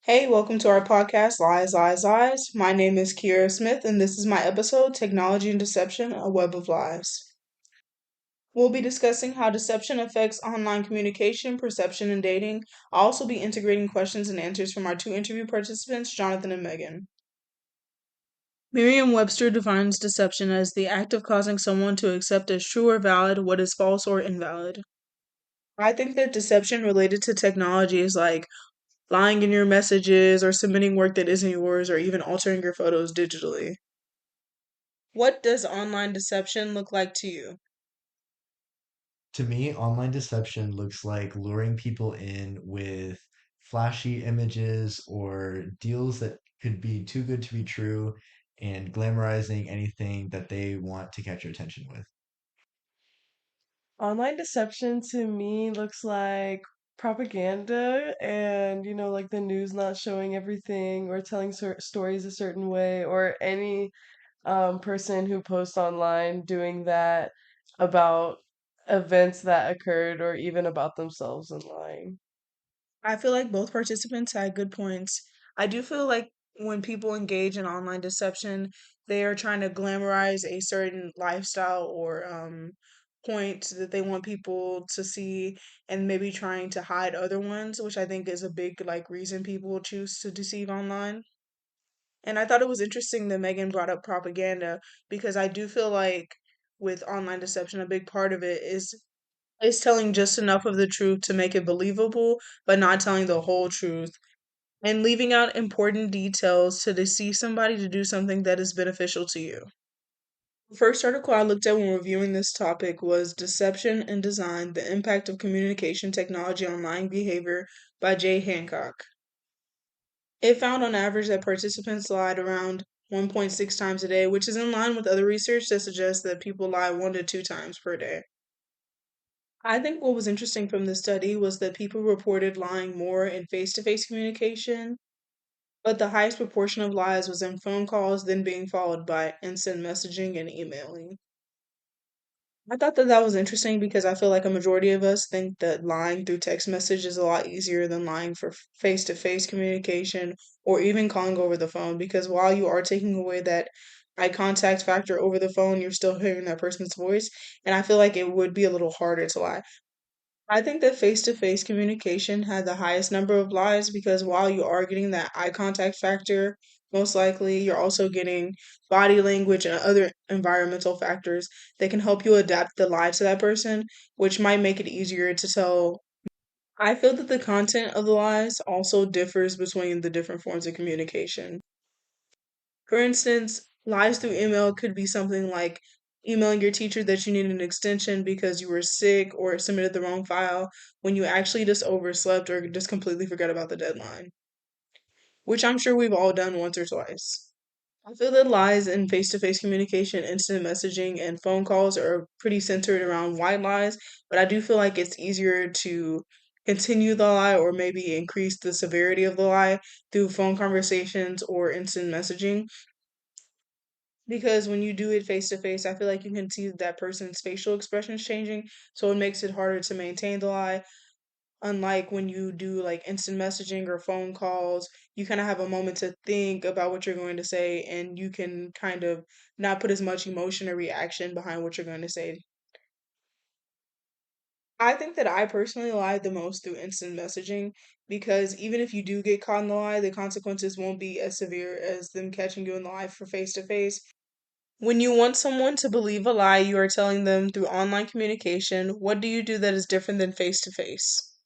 Hey, welcome to our podcast, Lies, Lies, Lies. My name is Kierra Smith, and this is my episode, Technology and Deception, A Web of Lies. We'll be discussing how deception affects online communication, perception, and dating. I'll also be integrating questions and answers from our two interview participants, Jonathan and Megan. Merriam Webster defines deception as the act of causing someone to accept as true or valid what is false or invalid. I think that deception related to technology is like lying in your messages or submitting work that isn't yours or even altering your photos digitally. What does online deception look like to you? To me, online deception looks like luring people in with flashy images or deals that could be too good to be true and glamorizing anything that they want to catch your attention with. Online deception to me looks like propaganda and, like the news not showing everything or telling stories a certain way or any person who posts online doing that about events that occurred or even about themselves and lying. I feel like both participants had good points. I do feel like when people engage in online deception, they are trying to glamorize a certain lifestyle or point that they want people to see and maybe trying to hide other ones, which I think is a big like reason people choose to deceive online. And I thought it was interesting that Megan brought up propaganda because I do feel like with online deception, a big part of it is telling just enough of the truth to make it believable, but not telling the whole truth and leaving out important details to deceive somebody to do something that is beneficial to you. The first article I looked at when reviewing this topic was Deception and Design: The Impact of Communication Technology on Lying Behavior by Jay Hancock. It found on average that participants lied around 1.6 times a day, which is in line with other research that suggests that people lie 1 to 2 times per day. I think what was interesting from this study was that people reported lying more in face to face communication, but the highest proportion of lies was in phone calls, then being followed by instant messaging and emailing. I thought that that was interesting because I feel like a majority of us think that lying through text message is a lot easier than lying for face to face communication or even calling over the phone. Because while you are taking away that eye contact factor over the phone, you're still hearing that person's voice. And I feel like it would be a little harder to lie. I think that face to face communication had the highest number of lies because while you are getting that eye contact factor, most likely you're also getting body language and other environmental factors that can help you adapt the lie to that person, which might make it easier to tell. I feel that the content of the lies also differs between the different forms of communication. For instance, lies through email could be something like emailing your teacher that you needed an extension because you were sick or submitted the wrong file when you actually just overslept or just completely forgot about the deadline, which I'm sure we've all done once or twice. I feel that lies in face to face communication, instant messaging, and phone calls are pretty centered around white lies, but I do feel like it's easier to continue the lie or maybe increase the severity of the lie through phone conversations or instant messaging. Because when you do it face to face, I feel like you can see that person's facial expressions changing, so it makes it harder to maintain the lie. Unlike when you do like instant messaging or phone calls, you kind of have a moment to think about what you're going to say, and you can kind of not put as much emotion or reaction behind what you're going to say. I think that I personally lie the most through instant messaging because even if you do get caught in the lie, the consequences won't be as severe as them catching you in the lie for face to face. When you want someone to believe a lie you are telling them through online communication, what do you do that is different than face to face?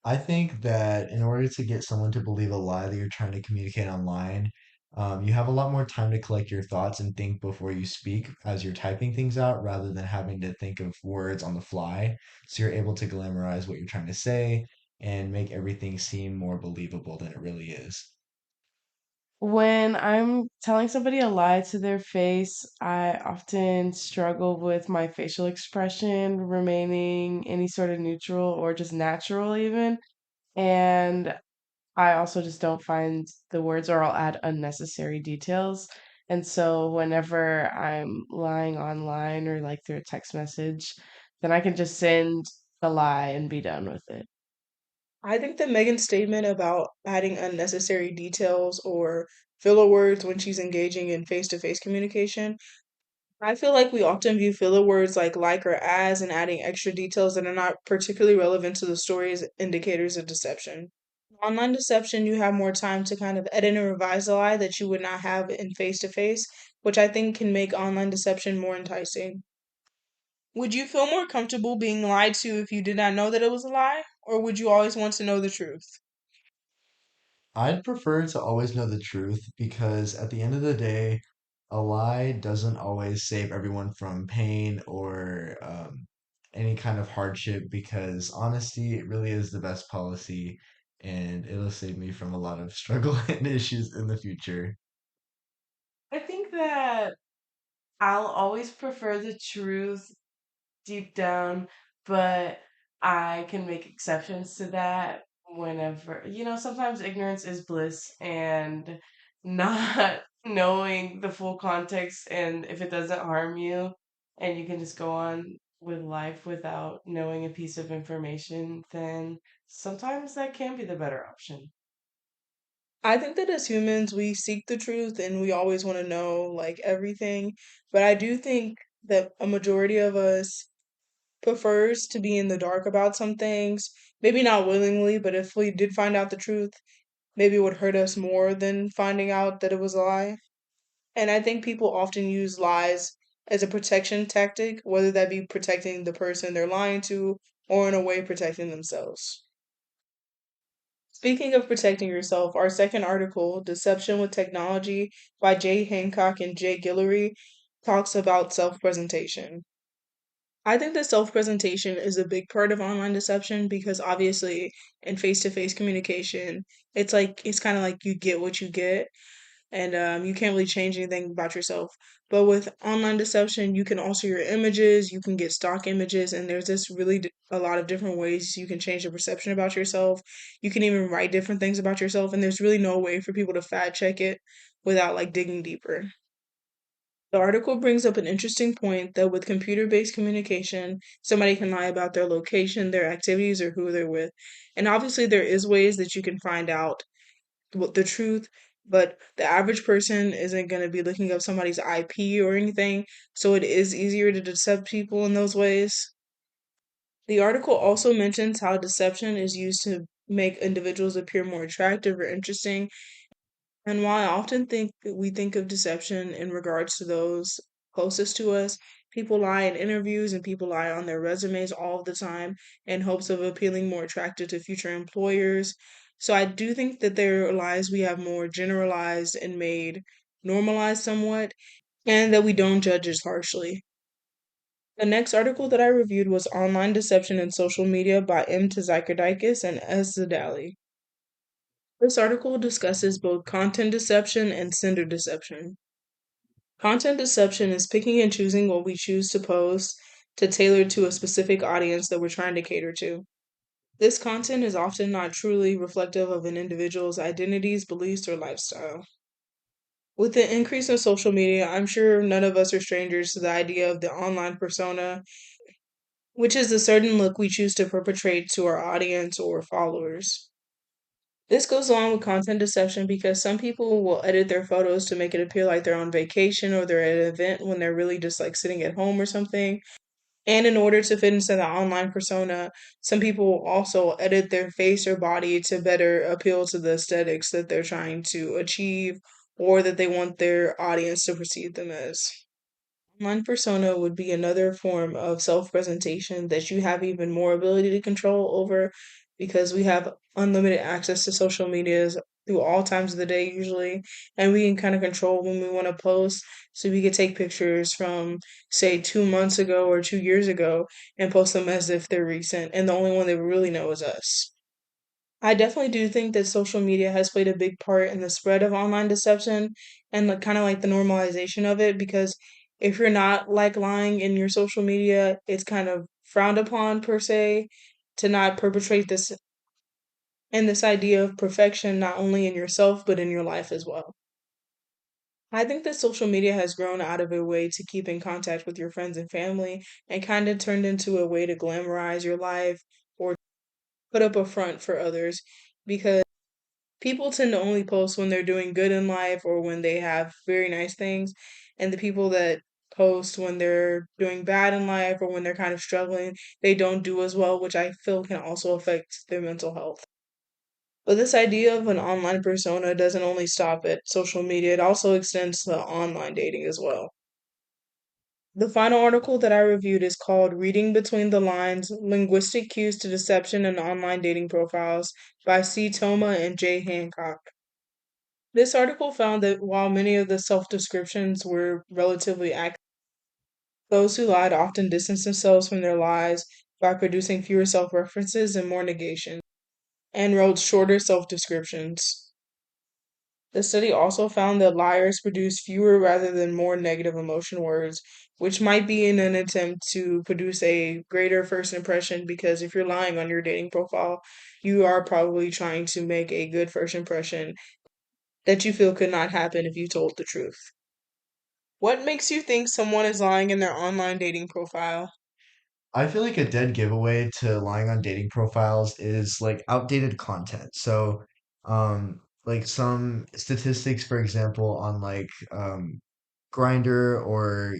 I think that in order to get someone to believe a lie that you're trying to communicate online, you have a lot more time to collect your thoughts and think before you speak as you're typing things out rather than having to think of words on the fly. So you're able to glamorize what you're trying to say and make everything seem more believable than it really is. When I'm telling somebody a lie to their face, I often struggle with my facial expression remaining any sort of neutral or just natural, even. And I also just don't find the words, or I'll add unnecessary details. And so whenever I'm lying online or like through a text message, then I can just send the lie and be done with it. I think that Megan's statement about adding unnecessary details or filler words when she's engaging in face to face communication, I feel like we often view filler words like or as and adding extra details that are not particularly relevant to the story as indicators of deception. Online deception, you have more time to kind of edit and revise a lie that you would not have in face to face, which I think can make online deception more enticing. Would you feel more comfortable being lied to if you did not know that it was a lie, or would you always want to know the truth? I'd prefer to always know the truth because at the end of the day, a lie doesn't always save everyone from pain or any kind of hardship because honesty it really is the best policy and it'll save me from a lot of struggle and issues in the future. I think that I'll always prefer the truth deep down, but I can make exceptions to that whenever, sometimes ignorance is bliss and not knowing the full context and if it doesn't harm you and you can just go on with life without knowing a piece of information, then sometimes that can be the better option. I think that as humans, we seek the truth and we always want to know like everything. But I do think that a majority of us prefers to be in the dark about some things. Maybe not willingly, but if we did find out the truth, maybe it would hurt us more than finding out that it was a lie. And I think people often use lies as a protection tactic, whether that be protecting the person they're lying to or in a way protecting themselves. Speaking of protecting yourself, our second article, Deception with Technology by Jay Hancock and Jay Guillory, talks about self presentation. I think that self presentation is a big part of online deception because obviously in face to face communication, it's kind of like you get what you get and you can't really change anything about yourself. But with online deception, you can alter your images, you can get stock images, and there's just really a lot of different ways you can change your perception about yourself. You can even write different things about yourself, and there's really no way for people to fact check it without like digging deeper. The article brings up an interesting point that with computer based communication, somebody can lie about their location, their activities, or who they're with. And obviously, there is ways that you can find out what the truth, but the average person isn't going to be looking up somebody's IP or anything, so it is easier to deceive people in those ways. The article also mentions how deception is used to make individuals appear more attractive or interesting, and while I often think that we think of deception in regards to those closest to us, people lie in interviews and people lie on their resumes all the time in hopes of appealing more attractive to future employers. So I do think that there are lies we have more generalized and made normalized somewhat, and that we don't judge as harshly. The next article that I reviewed was Online Deception in Social Media by M. Tzikardikis and S. Zadali. This article discusses both content deception and sender deception. Content deception is picking and choosing what we choose to post to tailor to a specific audience that we're trying to cater to. This content is often not truly reflective of an individual's identities, beliefs, or lifestyle. With the increase in social media, I'm sure none of us are strangers to the idea of the online persona, which is a certain look we choose to perpetrate to our audience or followers. This goes along with content deception because some people will edit their photos to make it appear like they're on vacation or they're at an event when they're really just like sitting at home or something. And in order to fit into the online persona, some people will also edit their face or body to better appeal to the aesthetics that they're trying to achieve or that they want their audience to perceive them as. Online persona would be another form of self presentation that you have even more ability to control over because we have unlimited access to social medias through all times of the day, usually, and we can kind of control when we want to post. So we could take pictures from, say, 2 months ago or 2 years ago and post them as if they're recent, and the only one they really know is us. I definitely do think that social media has played a big part in the spread of online deception and like kind of like the normalization of it because if you're not like lying in your social media, it's kind of frowned upon per se to not perpetrate this and this idea of perfection not only in yourself but in your life as well. I think that social media has grown out of a way to keep in contact with your friends and family and kind of turned into a way to glamorize your life or put up a front for others because people tend to only post when they're doing good in life or when they have very nice things. And the people that post when they're doing bad in life or when they're kind of struggling, they don't do as well, which I feel can also affect their mental health. But this idea of an online persona doesn't only stop at social media, it also extends to online dating as well. The final article that I reviewed is called Reading Between the Lines Linguistic Cues to Deception in Online Dating Profiles by C. Toma and J. Hancock. This article found that while many of the self descriptions were relatively accurate, those who lied often distanced themselves from their lies by producing fewer self references and more negation, and wrote shorter self descriptions. The study also found that liars produce fewer rather than more negative emotion words, which might be in an attempt to produce a greater first impression because if you're lying on your dating profile, you are probably trying to make a good first impression that you feel could not happen if you told the truth. What makes you think someone is lying in their online dating profile? I feel like a dead giveaway to lying on dating profiles is like outdated content. So, like some statistics, for example, on like Grinder or,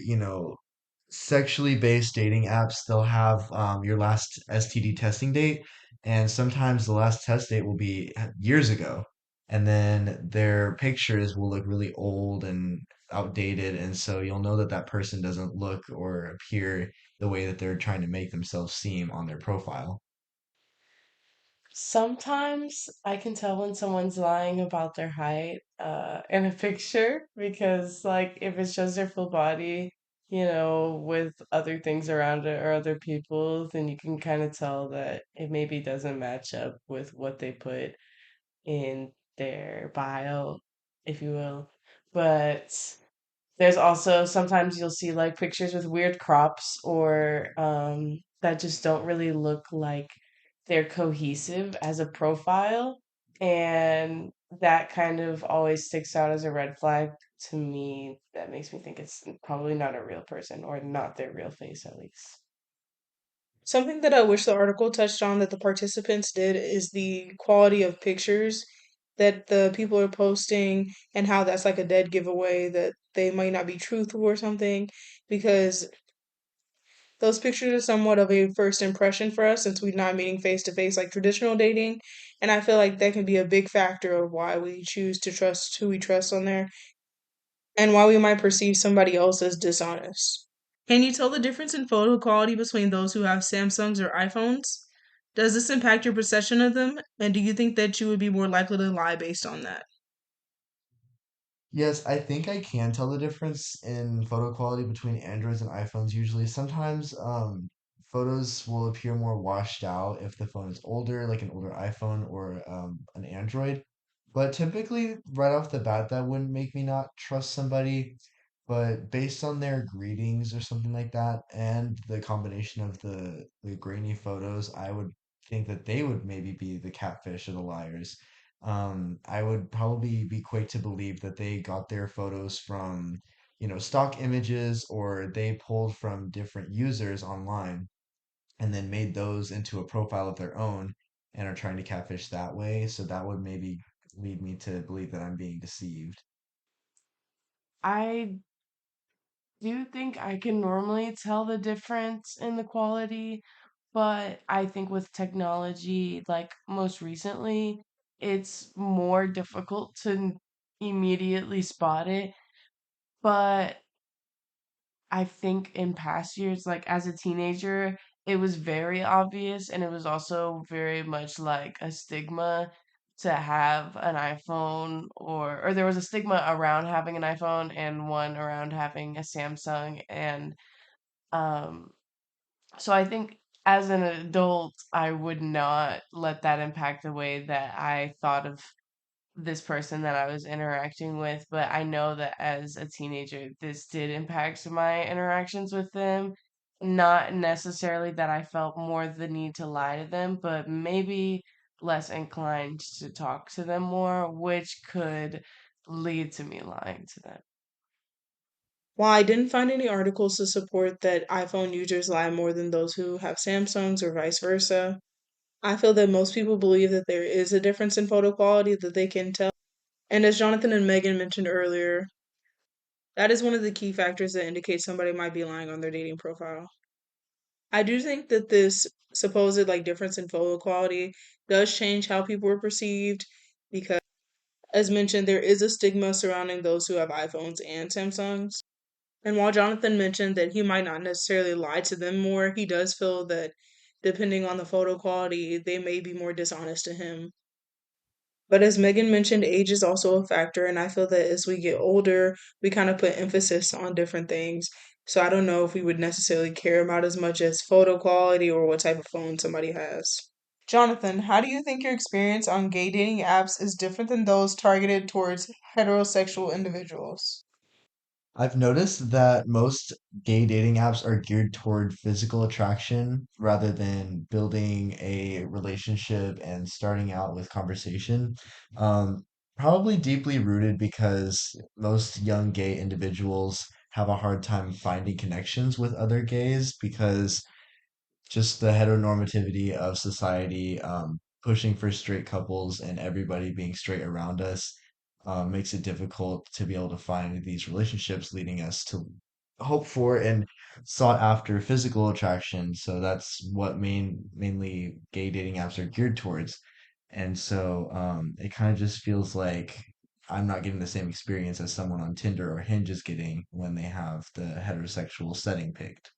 sexually based dating apps, they'll have your last STD testing date, and sometimes the last test date will be years ago, and then their pictures will look really old and outdated, and so you'll know that that person doesn't look or appear the way that they're trying to make themselves seem on their profile. Sometimes I can tell when someone's lying about their height in a picture because, like, if it shows their full body, with other things around it or other people, then you can kind of tell that it maybe doesn't match up with what they put in their bio, if you will. But there's also sometimes you'll see like pictures with weird crops or that just don't really look like they're cohesive as a profile. And that kind of always sticks out as a red flag to me. That makes me think it's probably not a real person or not their real face, at least. Something that I wish the article touched on that the participants did is the quality of pictures that the people are posting and how that's like a dead giveaway that they might not be truthful or something because those pictures are somewhat of a first impression for us since we're not meeting face to face like traditional dating. And I feel like that can be a big factor of why we choose to trust who we trust on there and why we might perceive somebody else as dishonest. Can you tell the difference in photo quality between those who have Samsungs or iPhones? Does this impact your perception of them? And do you think that you would be more likely to lie based on that? Yes, I think I can tell the difference in photo quality between Androids and iPhones usually. Sometimes photos will appear more washed out if the phone is older, like an older iPhone or an Android. But typically, right off the bat, that wouldn't make me not trust somebody. But based on their greetings or something like that, and the combination of the grainy photos, I would think that they would maybe be the catfish or the liars. I would probably be quick to believe that they got their photos from, stock images or they pulled from different users online and then made those into a profile of their own and are trying to catfish that way. So that would maybe lead me to believe that I'm being deceived. I do think I can normally tell the difference in the quality, but I think with technology, like most recently, it's more difficult to immediately spot it. But I think in past years, like as a teenager, it was very obvious, and it was also very much like a stigma to have an iPhone, or there was a stigma around having an iPhone and one around having a Samsung. And um so I think as an adult, I would not let that impact the way that I thought of this person that I was interacting with, but I know that as a teenager, this did impact my interactions with them. Not necessarily that I felt more the need to lie to them, but maybe less inclined to talk to them more, which could lead to me lying to them. While I didn't find any articles to support that iPhone users lie more than those who have Samsungs or vice versa, I feel that most people believe that there is a difference in photo quality that they can tell. And as Jonathan and Megan mentioned earlier, that is one of the key factors that indicate somebody might be lying on their dating profile. I do think that this supposed like difference in photo quality does change how people are perceived because as mentioned there is a stigma surrounding those who have iPhones and Samsungs. And while Jonathan mentioned that he might not necessarily lie to them more, he does feel that depending on the photo quality, they may be more dishonest to him. But as Megan mentioned, age is also a factor, and I feel that as we get older, we kind of put emphasis on different things. So I don't know if we would necessarily care about as much as photo quality or what type of phone somebody has. Jonathan, how do you think your experience on gay dating apps is different than those targeted towards heterosexual individuals? I've noticed that most gay dating apps are geared toward physical attraction rather than building a relationship and starting out with conversation. Um, Probably deeply rooted because most young gay individuals have a hard time finding connections with other gays because just the heteronormativity of society, pushing for straight couples and everybody being straight around us, makes it difficult to be able to find these relationships leading us to hope for and sought after physical attraction. So that's what mainly gay dating apps are geared towards. And so it kind of just feels like I'm not getting the same experience as someone on Tinder or Hinge is getting when they have the heterosexual setting picked.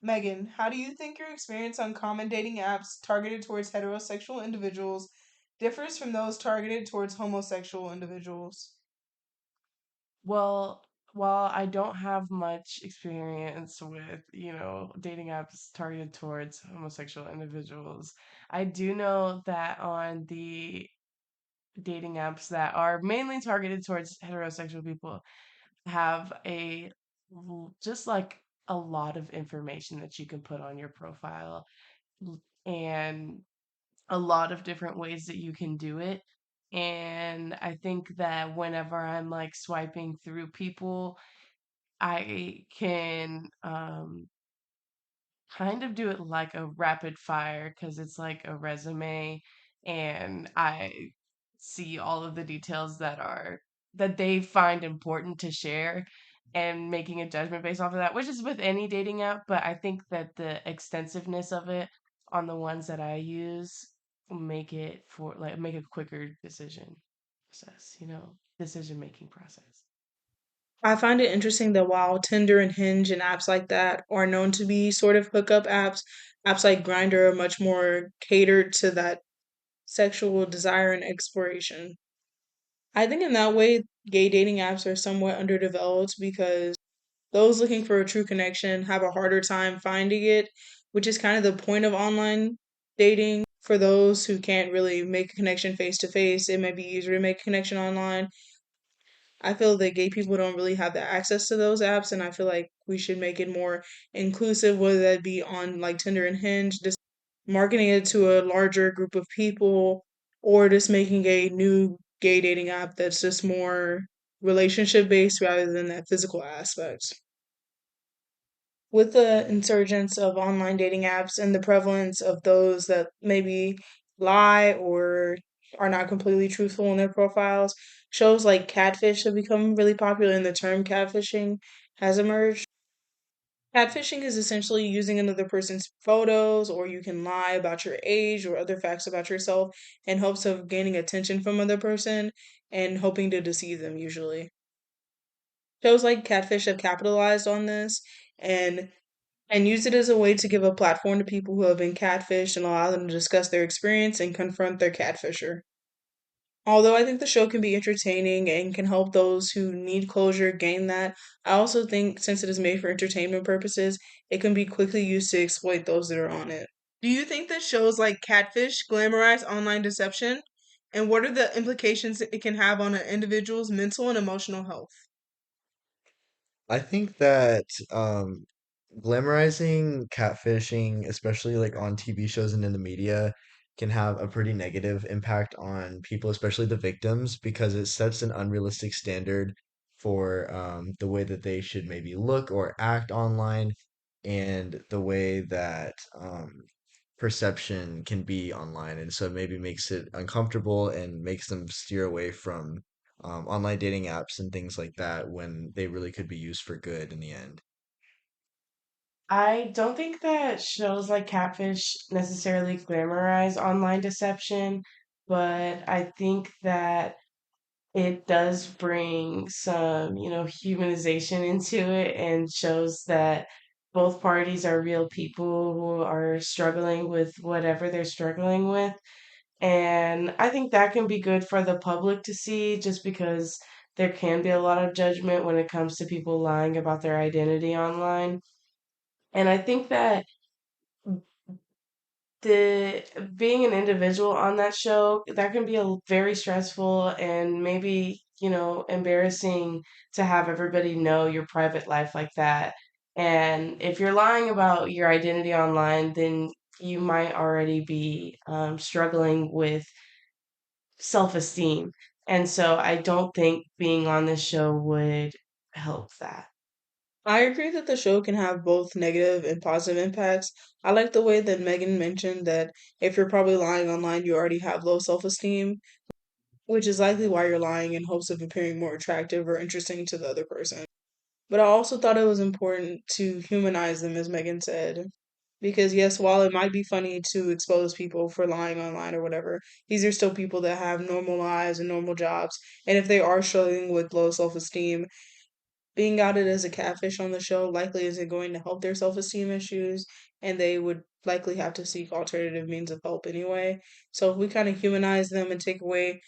Megan, how do you think your experience on common dating apps targeted towards heterosexual individuals differs from those targeted towards homosexual individuals? Well, while I don't have much experience with, dating apps targeted towards homosexual individuals, I do know that on the dating apps that are mainly targeted towards heterosexual people have just like a lot of information that you can put on your profile and a lot of different ways that you can do it. And I think that whenever I'm like swiping through people, I can kind of do it like a rapid fire because it's like a resume and I see all of the details that they find important to share and making a judgment based off of that, which is with any dating app, but I think that the extensiveness of it on the ones that I use make a quicker decision making process. I find it interesting that while Tinder and Hinge and apps like that are known to be sort of hookup apps, apps like Grindr are much more catered to that sexual desire and exploration. I think in that way, gay dating apps are somewhat underdeveloped because those looking for a true connection have a harder time finding it, which is kind of the point of online dating. For those who can't really make a connection face to face, it might be easier to make a connection online. I feel that gay people don't really have the access to those apps, and I feel like we should make it more inclusive, whether that be on like Tinder and Hinge, just marketing it to a larger group of people, or just making a new gay dating app that's just more relationship based rather than that physical aspect. With the insurgence of online dating apps and the prevalence of those that maybe lie or are not completely truthful in their profiles, shows like Catfish have become really popular and the term catfishing has emerged. Catfishing is essentially using another person's photos, or you can lie about your age or other facts about yourself in hopes of gaining attention from other person and hoping to deceive them usually. Shows like Catfish have capitalized on this and use it as a way to give a platform to people who have been catfished and allow them to discuss their experience and confront their catfisher. Although I think the show can be entertaining and can help those who need closure gain that, I also think since it is made for entertainment purposes, it can be quickly used to exploit those that are on it. Do you think that shows like Catfish glamorize online deception? And what are the implications it can have on an individual's mental and emotional health? I think that glamorizing catfishing, especially like on TV shows and in the media, can have a pretty negative impact on people, especially the victims, because it sets an unrealistic standard for the way that they should maybe look or act online, and the way that perception can be online, and so maybe makes it uncomfortable and makes them steer away from online dating apps and things like that when they really could be used for good in the end. I don't think that shows like Catfish necessarily glamorize online deception, but I think that it does bring some, humanization into it and shows that both parties are real people who are struggling with whatever they're struggling with. And I think that can be good for the public to see just because there can be a lot of judgment when it comes to people lying about their identity online. And I think that the being an individual on that show, that can be a very stressful and maybe, embarrassing to have everybody know your private life like that. And if you're lying about your identity online, then you might already be struggling with self-esteem. And so I don't think being on this show would help that. I agree that the show can have both negative and positive impacts. I like the way that Megan mentioned that if you're probably lying online, you already have low self-esteem, which is likely why you're lying in hopes of appearing more attractive or interesting to the other person. But I also thought it was important to humanize them, as Megan said. Because, yes, while it might be funny to expose people for lying online or whatever, these are still people that have normal lives and normal jobs. And if they are struggling with low self esteem, being outed as a catfish on the show likely isn't going to help their self esteem issues, and they would likely have to seek alternative means of help anyway. So if we kind of humanize them and take away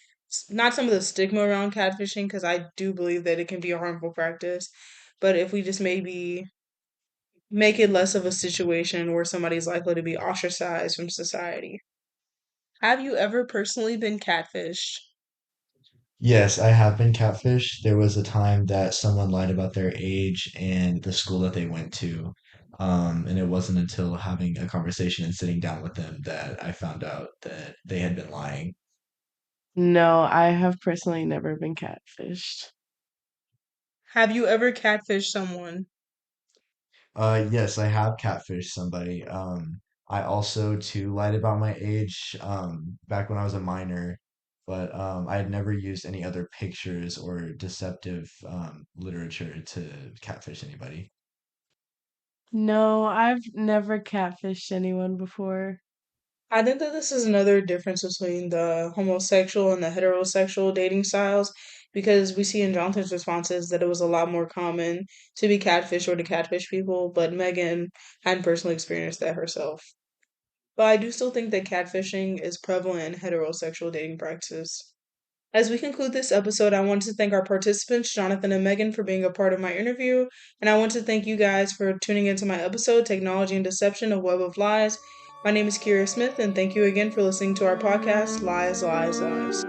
not some of the stigma around catfishing, because I do believe that it can be a harmful practice, but if we just maybe make it less of a situation where somebody's likely to be ostracized from society. Have you ever personally been catfished? Yes, I have been catfished. There was a time that someone lied about their age and the school that they went to. And it wasn't until having a conversation and sitting down with them that I found out that they had been lying. No, I have personally never been catfished. Have you ever catfished someone? Yes, I have catfished somebody. I also too lied about my age, back when I was a minor, but I had never used any other pictures or deceptive literature to catfish anybody. No, I've never catfished anyone before. I think that this is another difference between the homosexual and the heterosexual dating styles because we see in Jonathan's responses that it was a lot more common to be catfish or to catfish people, but Megan hadn't personally experienced that herself. But I do still think that catfishing is prevalent in heterosexual dating practices. As we conclude this episode, I want to thank our participants, Jonathan and Megan, for being a part of my interview. And I want to thank you guys for tuning into my episode, Technology and Deception, A Web of Lies. My name is Kierra Smith, and thank you again for listening to our podcast, Lies, Lies, Lies.